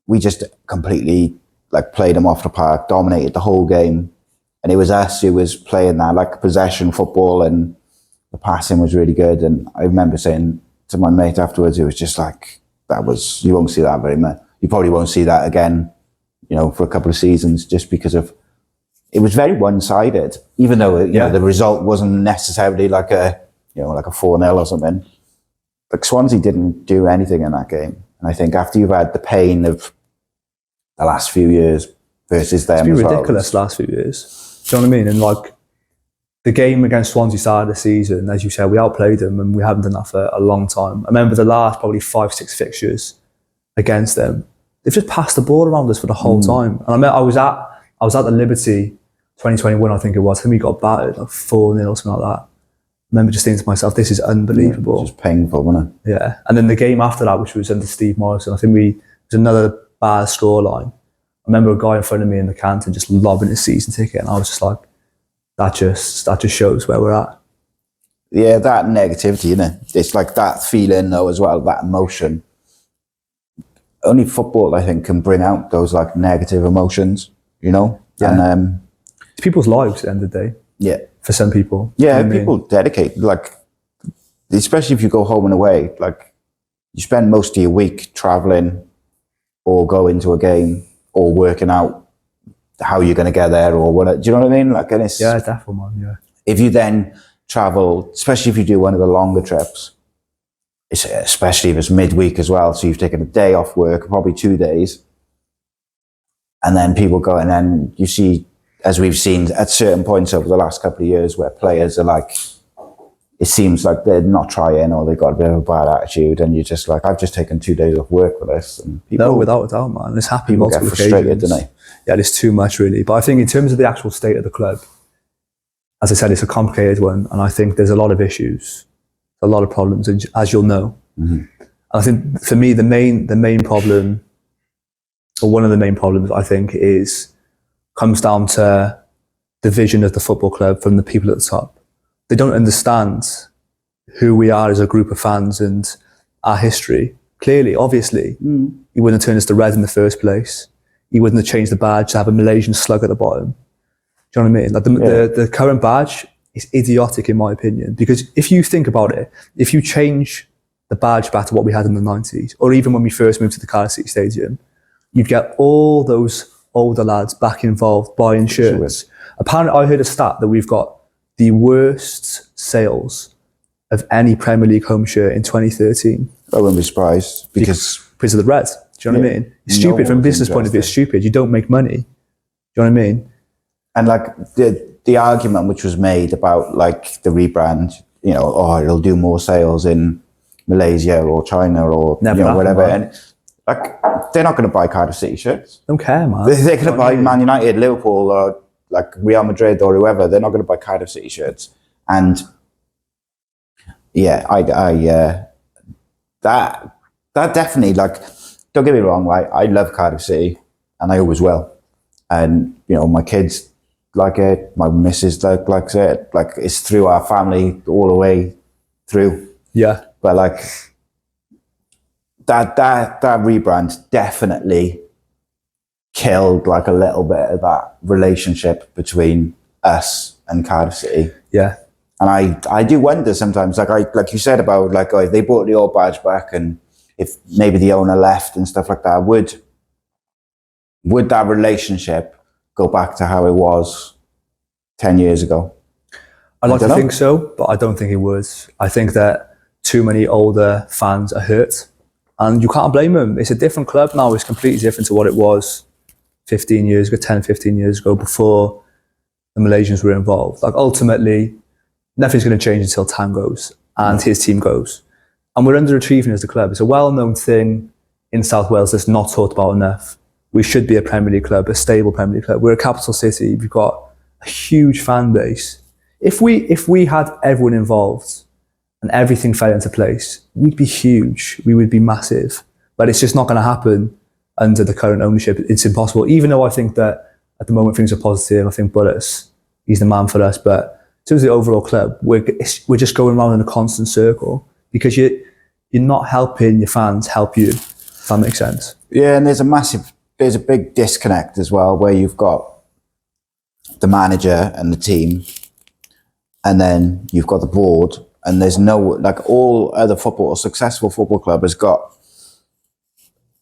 we just completely like played them off the park, dominated the whole game, and it was us who was playing that like possession football, and the passing was really good. And I remember saying to my mate afterwards, it was just like you won't see that very much. You probably won't see that again, for a couple of seasons, just because of it was very one-sided. Even though the result wasn't necessarily like a 4-0 or something. Like Swansea didn't do anything in that game, and I think after you've had the pain of the last few years versus them, it's been ridiculous last few years. Do you know what I mean? And like the game against Swansea started the season, as you said, we outplayed them, and we haven't done that for a long time. I remember the last probably 5-6 fixtures against them, they've just passed the ball around us for the whole time. And I was at the Liberty 2021, I think it was. I think we got battered like 4-0 or something like that. I remember just thinking to myself, this is unbelievable. Yeah, just painful, wasn't it? Yeah. And then the game after that, which was under Steve Morrison, I think it was another bad scoreline. I remember a guy in front of me in the canteen just lobbing his season ticket, and I was just like, that just shows where we're at. Yeah, that negativity, it's like that feeling though as well, that emotion. Only football, I think, can bring out those like negative emotions, Yeah. And it's people's lives at the end of the day. Yeah. For some people. Yeah, people dedicate, like, especially if you go home and away, like, you spend most of your week traveling or going to a game or working out. how you're going to get there or what. Do you know what I mean? Like, and it's, Yeah, definitely, man. Yeah. if you then travel, especially if you do one of the longer trips, especially if it's midweek as well, so you've taken a day off work, probably 2 days, and then people go, and then you see, as we've seen at certain points over the last couple of years, where players are like, it seems like they're not trying or they've got a bit of a bad attitude, and you're just like, I've just taken 2 days off work for this. And people, No, without a doubt, man. It's happened people get multiple frustrated, occasions. don't they? Yeah, it's too much, really. But I think in terms of the actual state of the club, as I said, it's a complicated one, and I think there's a lot of issues, a lot of problems, as you'll know. Mm-hmm. I think for me, the main problem, or one of the main problems, I think, comes down to the vision of the football club from the people at the top. They don't understand who we are as a group of fans and our history. Clearly, obviously, he wouldn't have turned us to red in the first place. He wouldn't have changed the badge to have a Malaysian slug at the bottom. Do you know what I mean? Like the current badge is idiotic, in my opinion, because if you think about it, if you change the badge back to what we had in the 90s, or even when we first moved to the Cardiff City Stadium, you'd get all those older lads back involved buying shirts. Apparently, I heard a stat that we've got the worst sales of any Premier League home shirt in 2013. I wouldn't be surprised because of the red. Do you know what I mean? It's stupid from a business point of view. It's stupid. You don't make money. Do you know what I mean? And like the argument which was made about like the rebrand, you know, oh, it'll do more sales in Malaysia or China or whatever. Man. And like, they're not going to buy Cardiff City shirts. Don't care, man. They're going to buy Man United, Liverpool, or like Real Madrid or whoever. They're not going to buy Cardiff City shirts. And yeah, that definitely, like, don't get me wrong, right? I love Cardiff City and I always will. And, you know, my kids like it, my missus likes it. Like, it's through our family all the way through. Yeah. But like, that rebrand definitely killed like a little bit of that relationship between us and Cardiff City. Yeah. And I do wonder sometimes, like you said about like, oh, if they brought the old badge back and if maybe the owner left and stuff like that, would that relationship go back to how it was 10 years ago? I'd like to think so, but I don't think it would. I think that too many older fans are hurt, and you can't blame them. It's a different club now. It's completely different to what it was 15 years ago, 10, 15 years ago, before the Malaysians were involved. Like, ultimately, nothing's going to change until Tam goes and his team goes. And we're underachieving as a club. It's a well-known thing in South Wales that's not talked about enough. We should be a Premier League club, a stable Premier League club. We're a capital city. We've got a huge fan base. If we had everyone involved and everything fell into place, we'd be huge. We would be massive. But it's just not going to happen under the current ownership. It's impossible. Even though I think that at the moment things are positive. I think Bullis, he's the man for us. But in terms of the overall club, we're just going around in a constant circle because you're not helping your fans help you. If that makes sense. Yeah, and there's a big disconnect as well, where you've got the manager and the team, and then you've got the board, and there's no, like, all other successful football club has got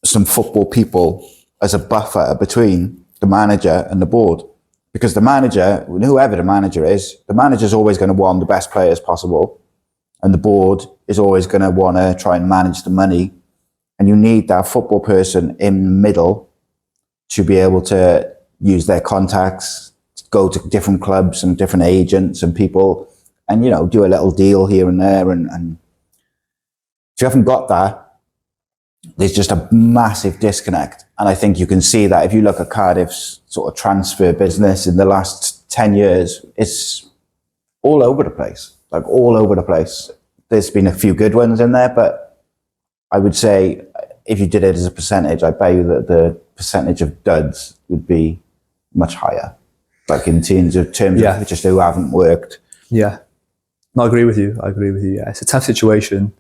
some football people as a buffer between the manager and the board. Because the manager, whoever the manager is, the manager's always going to want the best players possible, and the board is always going to want to try and manage the money, and you need that football person in the middle to be able to use their contacts, go to different clubs and different agents and people, and, you know, do a little deal here and there. And if you haven't got that, there's just a massive disconnect. And I think you can see that if you look at Cardiff's sort of transfer business in the last 10 years, it's all over the place, like all over the place. There's been a few good ones in there, but I would say if you did it as a percentage, I bet you that the percentage of duds would be much higher, like in terms of just who haven't worked. Yeah. No, I agree with you. Yeah, it's a tough situation.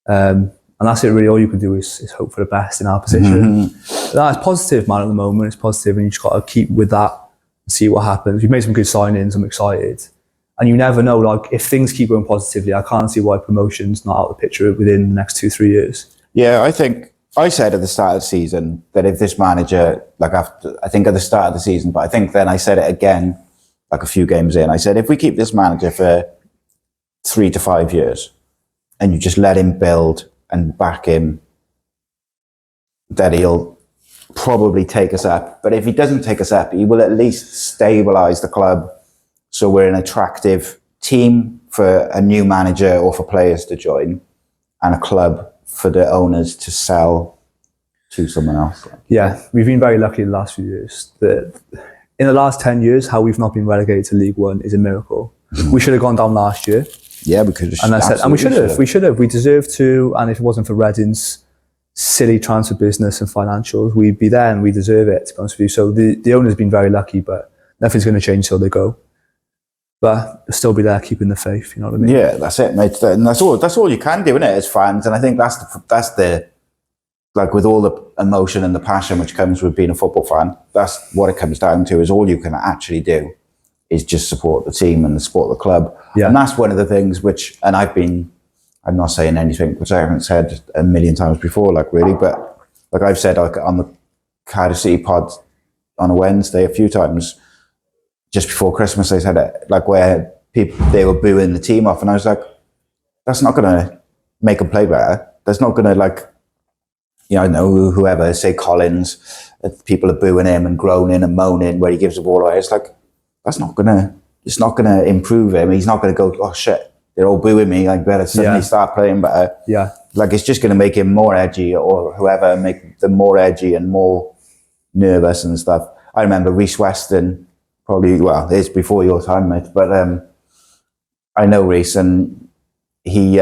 And that's it, really. All you can do is hope for the best in our position. Mm-hmm. No, it's positive, man, at the moment. It's positive, and you just got to keep with that and see what happens. We've made some good signings. I'm excited. And you never know, like, if things keep going positively, I can't see why promotion's not out of the picture within the next 2-3 years. Yeah, I think I said at the start of the season that if this manager, like after, I think at the start of the season, but I think then I said it again, like a few games in, I said, if we keep this manager for 3 to 5 years and you just let him build and back him, that he'll probably take us up. But if he doesn't take us up, he will at least stabilise the club so we're an attractive team for a new manager or for players to join, and a club for the owners to sell to someone else. Yeah, we've been very lucky in the last few years. In the last 10 years, how we've not been relegated to League One is a miracle. We should have gone down last year. Yeah, we could have. And we should have. We should have. We deserved to. And if it wasn't for Reading's silly transfer business and financials, we'd be there, and we deserve it, to be honest with you. So the owner's been very lucky, but nothing's going to change till they go. But they'll still be there keeping the faith, you know what I mean? Yeah, that's it, mate. And that's all you can do, isn't it, as fans? And I think that's the like, with all the emotion and the passion which comes with being a football fan, that's what it comes down to, is all you can actually do is just support the team and support the club. Yeah. And that's one of the things which, and I'm not saying anything which I haven't said a million times before, like, really, but like I've said, like, on the Cardiff City pod on a Wednesday a few times, just before Christmas, they said it, like, where they were booing the team off, and I was like, that's not going to make them play better. That's not going to, like, you know, I know whoever, say Collins, people are booing him and groaning and moaning where he gives the ball away. It's like, it's not going to improve him. He's not going to go, oh shit, they're all booing me, I better suddenly start playing better. Yeah. Like, it's just going to make him more edgy, or whoever, make them more edgy and more nervous and stuff. I remember Reece Weston, probably, well, it's before your time, mate, but I know Reece, and he's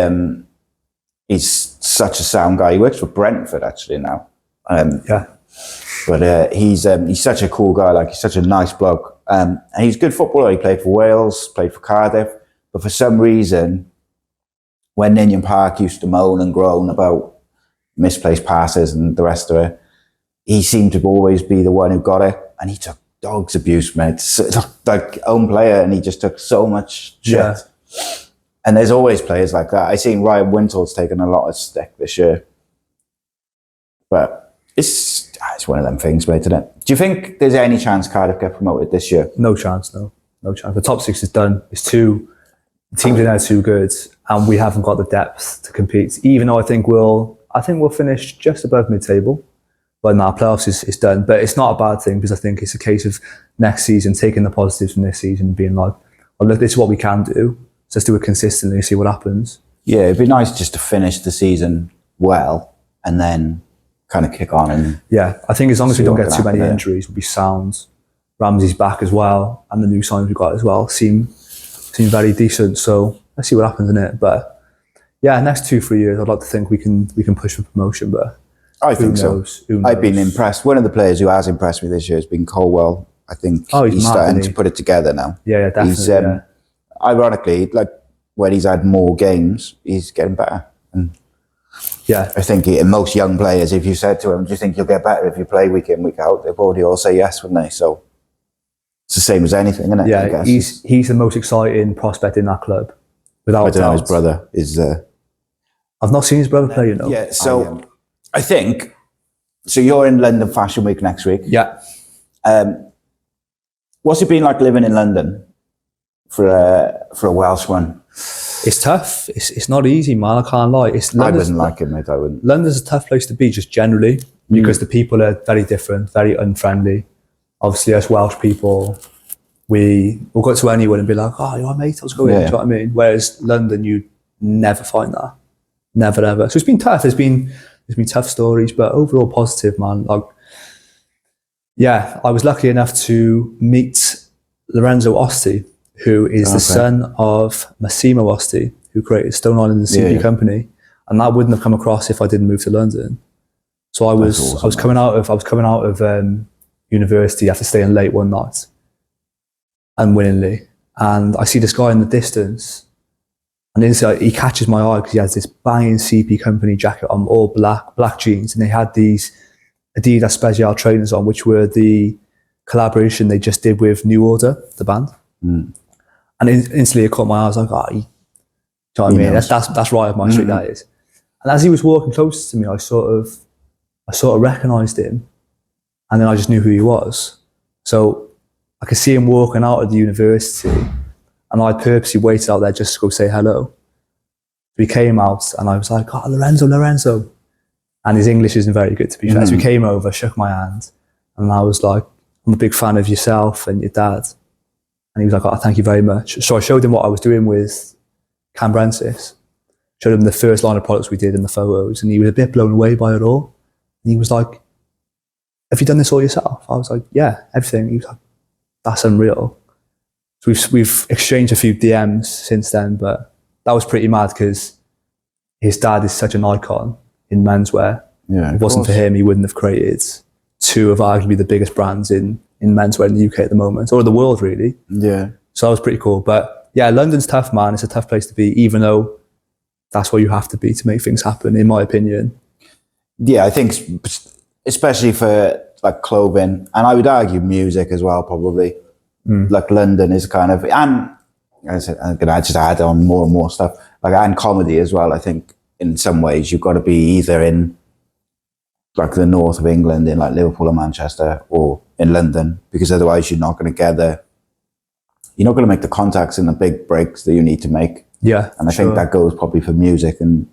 such a sound guy. He works for Brentford actually now. But he's such a cool guy. Like, he's such a nice bloke. And he's a good footballer. He played for Wales, played for Cardiff. But for some reason, when Ninian Park used to moan and groan about misplaced passes and the rest of it, he seemed to always be the one who got it. And he took dog's abuse, mate. So, like, own player, and he just took so much shit. Yeah. And there's always players like that. I seen Ryan Wintle's taken a lot of stick this year. But it's one of them things, mate, isn't it? Do you think there's any chance Cardiff get promoted this year? No chance, no chance. The top 6 is done. The teams are now too good, and we haven't got the depth to compete. Even though I think we'll finish just above mid-table. But now playoffs is done. But it's not a bad thing, because I think it's a case of next season taking the positives from this season and being like, well, look, this is what we can do. So let's do it consistently and see what happens. Yeah, it'd be nice just to finish the season well and then kind of kick on. And yeah, I think as long as we don't get too many injuries, we'll be sound. Ramsey's back as well, and the new signs we got as well seem very decent. So let's see what happens in it. But yeah, next 2-3 years, I'd like to think we can push for promotion. But I think so. I've been impressed. One of the players who has impressed me this year has been Colwell. I think he's starting to put it together now. Yeah, definitely. Ironically, like, when he's had more games, he's getting better. And yeah, I think most young players, if you said to him, do you think you'll get better if you play week in, week out, they'd probably all say yes, wouldn't they? So it's the same as anything, isn't it? Yeah, he's the most exciting prospect in that club. Without I don't know, his brother is... I've not seen his brother play, you know. Yeah, so I think... So you're in London Fashion Week next week. Yeah. What's it been like living in London for a Welsh one? It's tough. It's not easy, man. I can't lie. I wouldn't like it, mate. I wouldn't. London's a tough place to be, just generally, because the people are very different, very unfriendly. Obviously, as Welsh people, we'll go to anyone and be like, "Oh, you're mate, how's it going?" Do you know what I mean? Whereas London, you never find that, never ever. So it's been tough. There's been tough stories, but overall positive, man. Like, yeah, I was lucky enough to meet Lorenzo Osti, who is the son of Massimo Osti, who created Stone Island and CP Company, and that wouldn't have come across if I didn't move to London. So I was coming out of university after staying late one night, unwillingly, and I see this guy in the distance, and instantly he catches my eye because he has this banging CP Company jacket on, all black jeans, and they had these Adidas Special trainers on, which were the collaboration they just did with New Order, the band. And instantly it caught my eye. I was like, oh, do you know what I mean? That's right up my street, that is. And as he was walking close to me, I sort of I sort of recognised him, and then I just knew who he was. So I could see him walking out of the university, and I purposely waited out there just to go say hello. We came out, and I was like, "Oh, Lorenzo," and his English isn't very good, to be fair. So we came over, shook my hand, and I was like, "I'm a big fan of yourself and your dad." And he was like, "Oh, thank you very much." So I showed him what I was doing with Cambrensis, showed him the first line of products we did in the photos, and he was a bit blown away by it all. And he was like, "Have you done this all yourself?" I was like, "Yeah, everything." He was like, "That's unreal." So we've exchanged a few DMs since then, but that was pretty mad because his dad is such an icon in menswear. Yeah, if it wasn't for him, he wouldn't have created two of arguably the biggest brands in menswear in the UK at the moment, or the world really. Yeah. So that was pretty cool. But yeah, London's tough, man. It's a tough place to be, even though that's where you have to be to make things happen, in my opinion. Yeah, I think especially for like clothing, and I would argue music as well, probably. Like London is kind of, and I said, I'm gonna just add on more and more stuff, like, and comedy as well. I think in some ways you've got to be either in like the north of England, in like Liverpool or Manchester, or in London, because otherwise you're not going to make the contacts and the big breaks that you need to make. Yeah, and I think that goes probably for music, and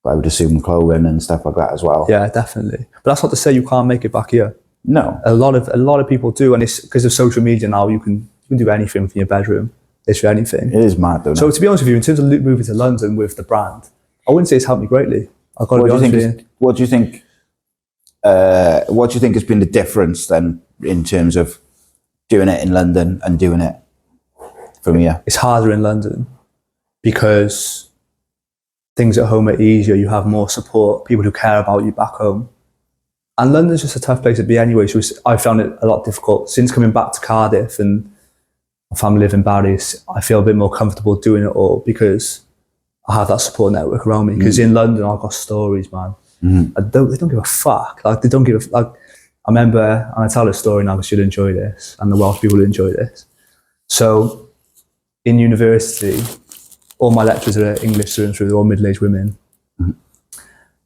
I would assume clothing and stuff like that as well. Yeah, definitely. But that's not to say you can't make it back here. No, a lot of people do, and it's because of social media now. You can do anything from your bedroom. Literally anything. It is mad, though. So to be honest with you, in terms of moving to London with the brand, I wouldn't say it's helped me greatly. I've got to be honest with you. What do you think? What do you think has been the difference then in terms of doing it in London and doing it from here? It's harder in London because things at home are easier. You have more support, people who care about you back home. And London's just a tough place to be anyway. So I found it a lot difficult. Since coming back to Cardiff and my family live in Barry, I feel a bit more comfortable doing it all because I have that support network around me. Because in London, I've got stories, man. They don't give a fuck. Like, they don't give a, like, I remember, and I tell this story now because you'll enjoy this, and the Welsh people will enjoy this. So in university, all my lecturers are English through and through. They're all middle-aged women.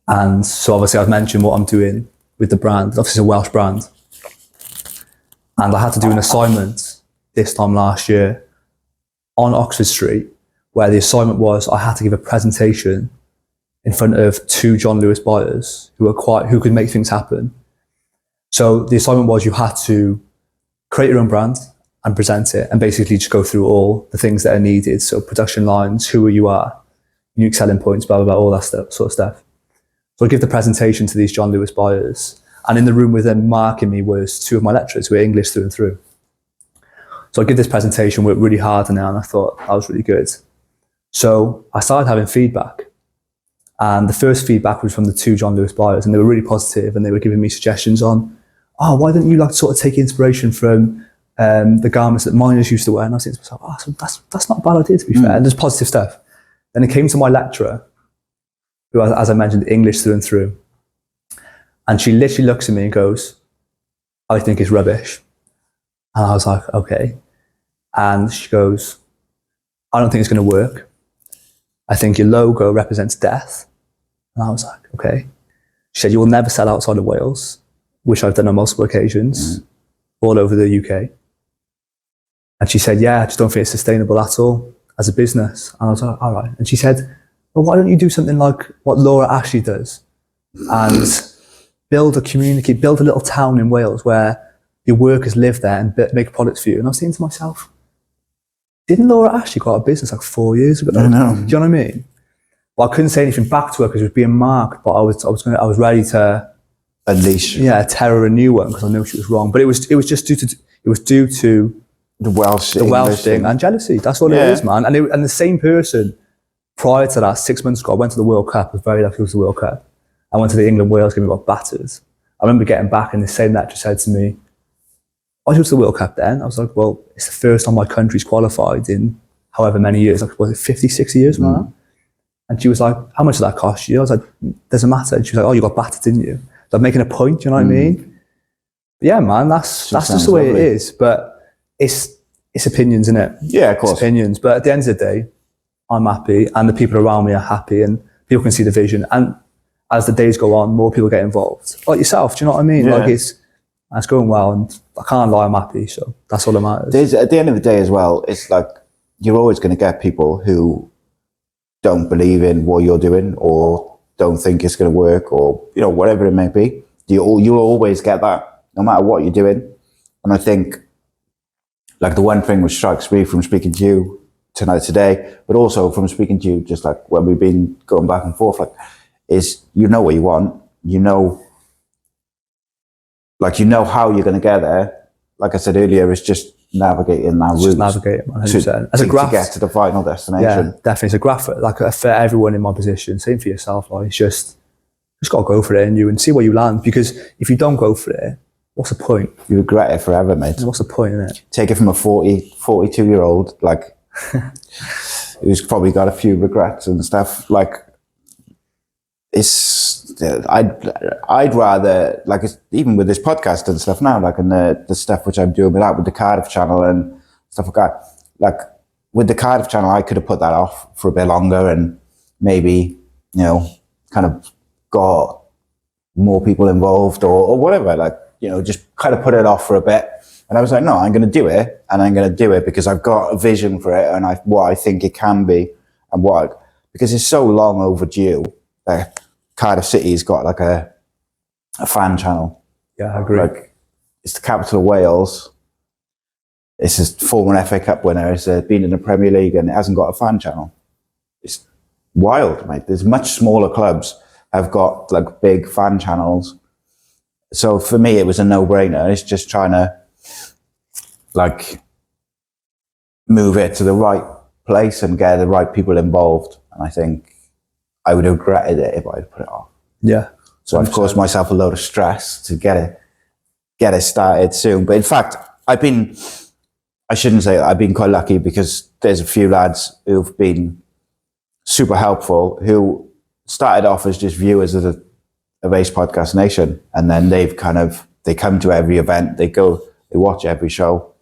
And so obviously I've mentioned what I'm doing with the brand. Obviously it's a Welsh brand. And I had to do an assignment this time last year on Oxford Street, where the assignment was I had to give a presentation in front of 2 John Lewis buyers who could make things happen. So the assignment was you had to create your own brand and present it, and basically just go through all the things that are needed. So production lines, who you are, unique selling points, blah, blah, blah, all that stuff, sort of stuff. So I give the presentation to these John Lewis buyers, and in the room with them marking me was 2 of my lecturers who were English through and through. So I give this presentation, worked really hard on it, and I thought that was really good. So I started having feedback, and the first feedback was from the 2 John Lewis buyers, and they were really positive, and they were giving me suggestions on, oh, why don't you like sort of take inspiration from the garments that miners used to wear? And I was thinking to myself, oh, that's not a bad idea, to be fair. And there's positive stuff. Then it came to my lecturer, who, as I mentioned, English through and through. And she literally looks at me and goes, I think it's rubbish. And I was like, okay. And she goes, I don't think it's going to work. I think your logo represents death. And I was like, okay. She said, you will never sell outside of Wales, which I've done on multiple occasions, all over the UK. And she said, yeah, I just don't think it's sustainable at all as a business. And I was like, all right. And she said, well, why don't you do something like what Laura Ashley does and build a community, build a little town in Wales where your workers live there and make products for you? And I was thinking to myself, didn't Laura Ashley got a business like 4 years ago? I know. Do you know what I mean? Well, I couldn't say anything back to her because it was being marked, but I was ready to unleash. Yeah, terror a new one because I knew she was wrong. But it was just due to the Welsh thing and jealousy. That's all it is, man. And the same person prior to that, 6 months ago, I went to the World Cup. I was very lucky it was the World Cup. I went to the England-Wales game and got battered. I remember getting back and the same lecturer said to me, why did you go to the World Cup then? I was like, well, it's the first time my country's qualified in however many years, like, was it 50, 60 years from now? And she was like, how much did that cost you? I was like, doesn't matter. And she was like, oh, you got battered, didn't you? So I'm making a point, you know what I mean? But yeah, man, that's just the way it is. But it's opinions, isn't it? Yeah, of course. It's opinions. But at the end of the day, I'm happy and the people around me are happy and people can see the vision. And as the days go on, more people get involved. Like yourself, do you know what I mean? Yeah. Like it's going well, and I can't lie, I'm happy. So that's all that matters. At the end of the day as well, it's like you're always going to get people who don't believe in what you're doing or don't think it's going to work, or whatever it may be. You'll always get that, no matter what you're doing. And I think, like, the one thing which strikes me from speaking to you today, but also from speaking to you just like when we've been going back and forth, like, is you know what you want, how you're going to get there. Like I said earlier, it's just navigating that route. Just navigating, 100%. As a graft, to get to the final destination. Yeah, definitely. It's a graph, like for everyone in my position. Same for yourself. Like, it's just got to go for it and see where you land. Because if you don't go for it, what's the point? You regret it forever, mate. What's the point in it? Take it from a 42-year-old, like, who's probably got a few regrets and stuff. Like, I'd rather, like, even with this podcast and stuff now, like, and the stuff which I'm doing with the Cardiff channel and stuff like that. Like, with the Cardiff channel, I could have put that off for a bit longer and maybe, kind of got more people involved or whatever, like, just kind of put it off for a bit. And I was like, no, I'm going to do it, and I'm going to do it because I've got a vision for it and what I think it can be, and because it's so long overdue that Cardiff City's got like a fan channel. Yeah, I agree. Like, it's the capital of Wales. It's a former FA Cup winner. It's been in the Premier League and it hasn't got a fan channel. It's wild, mate. There's much smaller clubs have got like big fan channels. So for me, it was a no-brainer. It's just trying to like move it to the right place and get the right people involved. And I think I would have regretted it if I'd put it off. Yeah. So I've caused myself a load of stress to get it started soon. But in fact, I've been quite lucky because there's a few lads who've been super helpful who started off as just viewers of the Race Podcast Nation, and then they come to every event, they watch every show,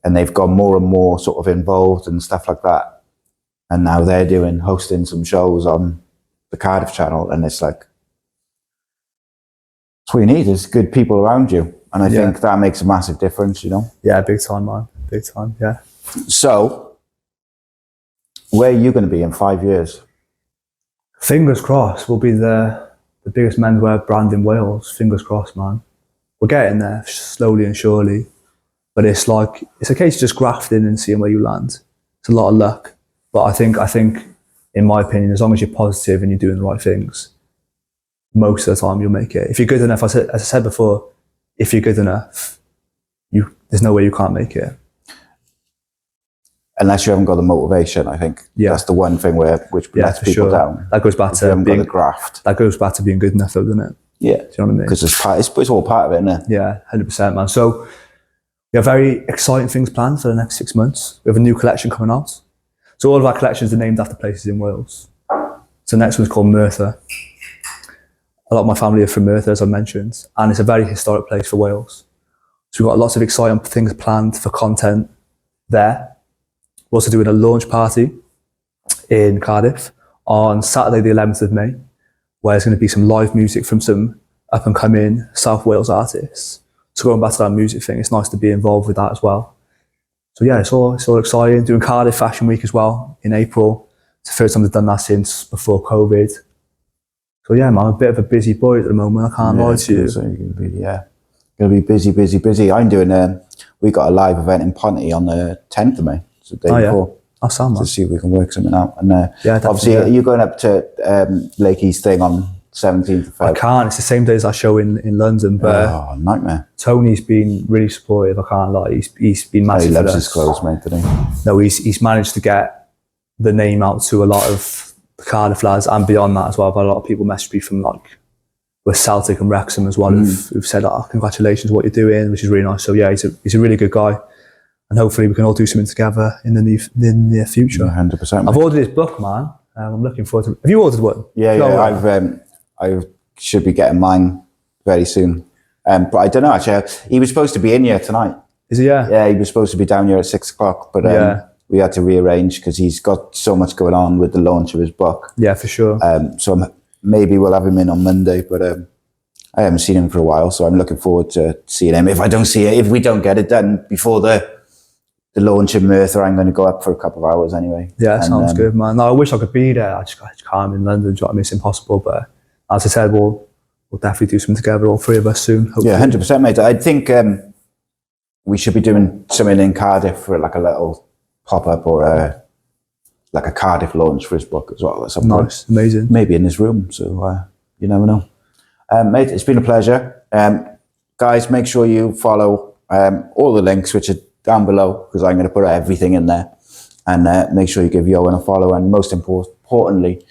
and they've got more and more sort of involved and stuff like that. And now they're hosting some shows on the Cardiff channel, and it's like, that's what you need, is good people around you. And I think that makes a massive difference, Yeah, big time, man. Big time, yeah. So, where are you going to be in 5 years? Fingers crossed, we'll be the biggest menswear brand in Wales. Fingers crossed, man. We're getting there slowly and surely. But it's a case of just grafting and seeing where you land. It's a lot of luck. But I think, in my opinion, as long as you're positive and you're doing the right things, most of the time you'll make it. If you're good enough, as I said before, if you're good enough, there's no way you can't make it. Unless you haven't got the motivation, I think. That's the one thing which lets people down. That goes back to being the graft. That goes back to being good enough, though, doesn't it? Yeah. Do you know what I mean? Because it's all part of it, isn't it? Yeah, 100%, man. So we have very exciting things planned for the next 6 months. We have a new collection coming out. So all of our collections are named after places in Wales. So the next one's called Merthyr. A lot of my family are from Merthyr, as I mentioned, and it's a very historic place for Wales. So we've got lots of exciting things planned for content there. We're also doing a launch party in Cardiff on Saturday the 11th of May, where there's going to be some live music from some up-and-coming South Wales artists. So going back to that music thing, it's nice to be involved with that as well. So yeah, it's all exciting. Doing Cardiff Fashion Week as well in April. It's the first time we've done that since before COVID. So yeah, man, I'm a bit of a busy boy at the moment. I can't lie to you. So you're going to be busy. I'm doing, we got a live event in Pint on the 10th of May. So the day before. I'll sound, man. To see if we can work something out. And obviously, yeah. you're going up to Lakey's thing on 17th of February. I can't. It's the same day as our show in London. But nightmare. Tony's been really supportive. I can't lie. He's been massive. He loves his clothes, mate, doesn't he? No, he's managed to get the name out to a lot of the Cardiff lads and beyond that as well. But a lot of people message me from with Celtic and Wrexham as well who've said, congratulations, what you're doing, which is really nice. So yeah, he's a really good guy. And hopefully we can all do something together in the near future. 100%. I've ordered his book, man. I'm looking forward to it. Have you ordered one? Yeah. I should be getting mine very soon. But I don't know, actually. He was supposed to be in here tonight. Is he? Yeah. Yeah, he was supposed to be down here at 6 o'clock. But we had to rearrange because he's got so much going on with the launch of his book. Yeah, for sure. So I'm maybe we'll have him in on Monday, but I haven't seen him for a while, so I'm looking forward to seeing him. If we don't get it done before the launch in Merthyr, I'm going to go up for a couple of hours anyway. Yeah, sounds good, man. No, I wish I could be there. I just can't in London. Do you know what I mean? It's impossible. But as I said, we'll definitely do something together, all three of us soon. Hopefully. Yeah, 100%, mate. I think we should be doing something in Cardiff for like a little pop-up or like a Cardiff launch for his book as well. Nice, amazing. Maybe in this room, so you never know. Mate, it's been a pleasure. Guys, make sure you follow all the links, which are down below, because I'm going to put everything in there. And make sure you give Ioan a follow, and most importantly,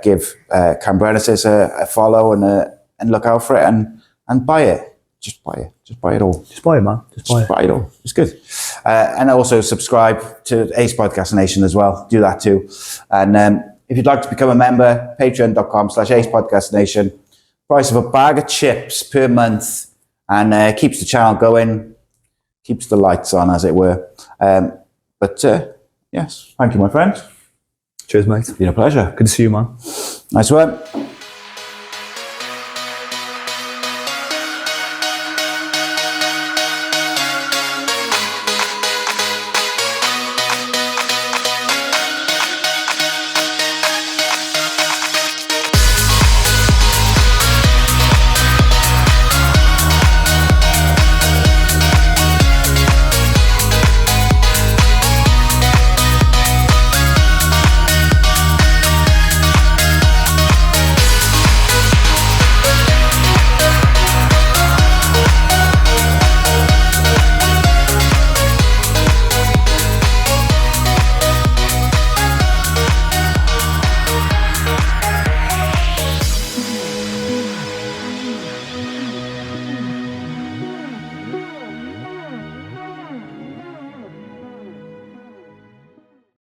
give Cambrensis a follow and look out for it and buy it. Just buy it. Just buy it all. Just buy it, man. Just buy it all. It's good. And also subscribe to Ace Podcast Nation as well. Do that too. And if you'd like to become a member, patreon.com/Ace Podcast Nation. Price of a bag of chips per month, and keeps the channel going, keeps the lights on, as it were. Yes, thank you, my friend. Cheers, mate. It's been a pleasure. Good to see you, man. Nice one.